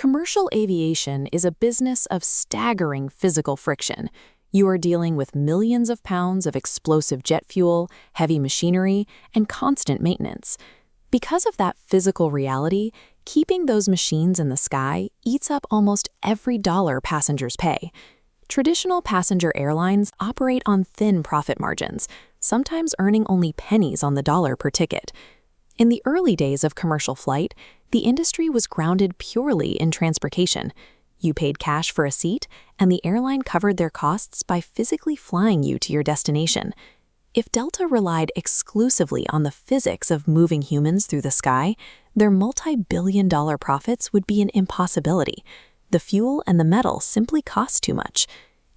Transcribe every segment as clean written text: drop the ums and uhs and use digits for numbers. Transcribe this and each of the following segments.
Commercial aviation is a business of staggering physical friction. You are dealing with millions of pounds of explosive jet fuel, heavy machinery, and constant maintenance. Because of that physical reality, keeping those machines in the sky eats up almost every dollar passengers pay. Traditional passenger airlines operate on thin profit margins, sometimes earning only pennies on the dollar per ticket. In the early days of commercial flight, the industry was grounded purely in transportation. You paid cash for a seat, and the airline covered their costs by physically flying you to your destination. If Delta relied exclusively on the physics of moving humans through the sky, their multi-billion-dollar profits would be an impossibility. The fuel and the metal simply cost too much.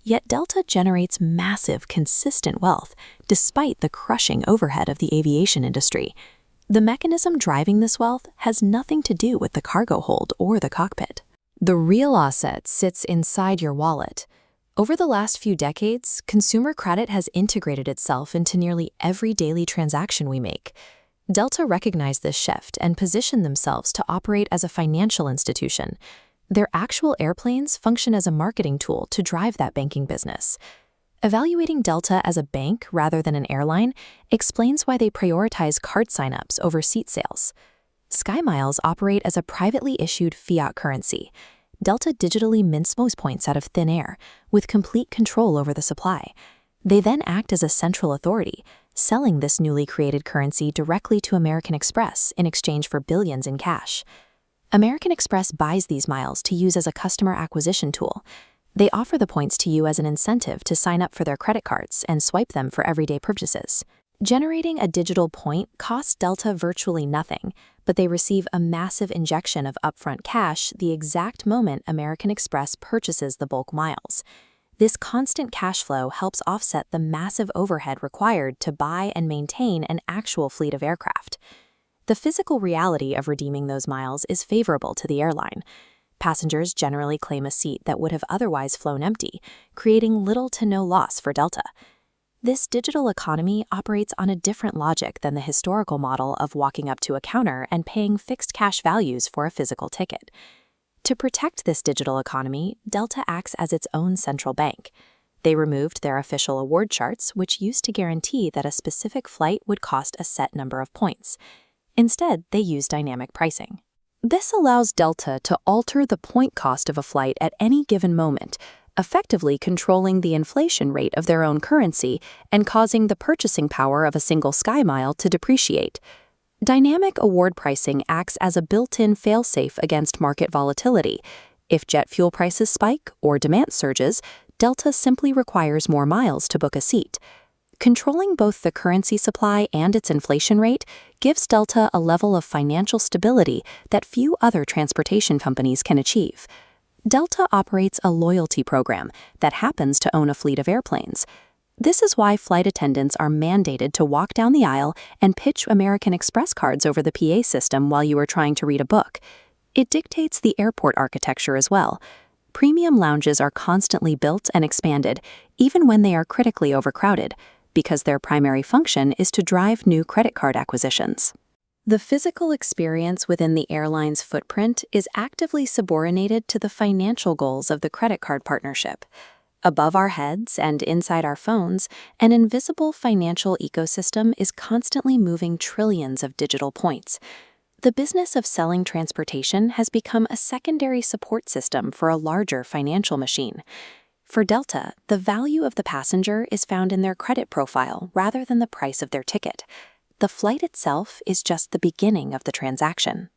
Yet Delta generates massive, consistent wealth, despite the crushing overhead of the aviation industry. The mechanism driving this wealth has nothing to do with the cargo hold or the cockpit. The real asset sits inside your wallet. Over the last few decades, consumer credit has integrated itself into nearly every daily transaction we make. Delta recognized this shift and positioned themselves to operate as a financial institution. Their actual airplanes function as a marketing tool to drive that banking business. Evaluating Delta as a bank rather than an airline explains why they prioritize card signups over seat sales. SkyMiles operate as a privately issued fiat currency. Delta digitally mints most points out of thin air, with complete control over the supply. They then act as a central authority, selling this newly created currency directly to American Express in exchange for billions in cash. American Express buys these miles to use as a customer acquisition tool. They offer the points to you as an incentive to sign up for their credit cards and swipe them for everyday purchases. Generating a digital point costs Delta virtually nothing, but they receive a massive injection of upfront cash the exact moment American Express purchases the bulk miles. This constant cash flow helps offset the massive overhead required to buy and maintain an actual fleet of aircraft. The physical reality of redeeming those miles is favorable to the airline. Passengers generally claim a seat that would have otherwise flown empty, creating little to no loss for Delta. This digital economy operates on a different logic than the historical model of walking up to a counter and paying fixed cash values for a physical ticket. To protect this digital economy, Delta acts as its own central bank. They removed their official award charts, which used to guarantee that a specific flight would cost a set number of points. Instead, they use dynamic pricing. This allows Delta to alter the point cost of a flight at any given moment, effectively controlling the inflation rate of their own currency and causing the purchasing power of a single SkyMile to depreciate. Dynamic award pricing acts as a built-in fail-safe against market volatility. If jet fuel prices spike or demand surges, Delta simply requires more miles to book a seat. Controlling both the currency supply and its inflation rate gives Delta a level of financial stability that few other transportation companies can achieve. Delta operates a loyalty program that happens to own a fleet of airplanes. This is why flight attendants are mandated to walk down the aisle and pitch American Express cards over the PA system while you are trying to read a book. It dictates the airport architecture as well. Premium lounges are constantly built and expanded, even when they are critically overcrowded, because their primary function is to drive new credit card acquisitions. The physical experience within the airline's footprint is actively subordinated to the financial goals of the credit card partnership. Above our heads and inside our phones, an invisible financial ecosystem is constantly moving trillions of digital points. The business of selling transportation has become a secondary support system for a larger financial machine. For Delta, the value of the passenger is found in their credit profile rather than the price of their ticket. The flight itself is just the beginning of the transaction.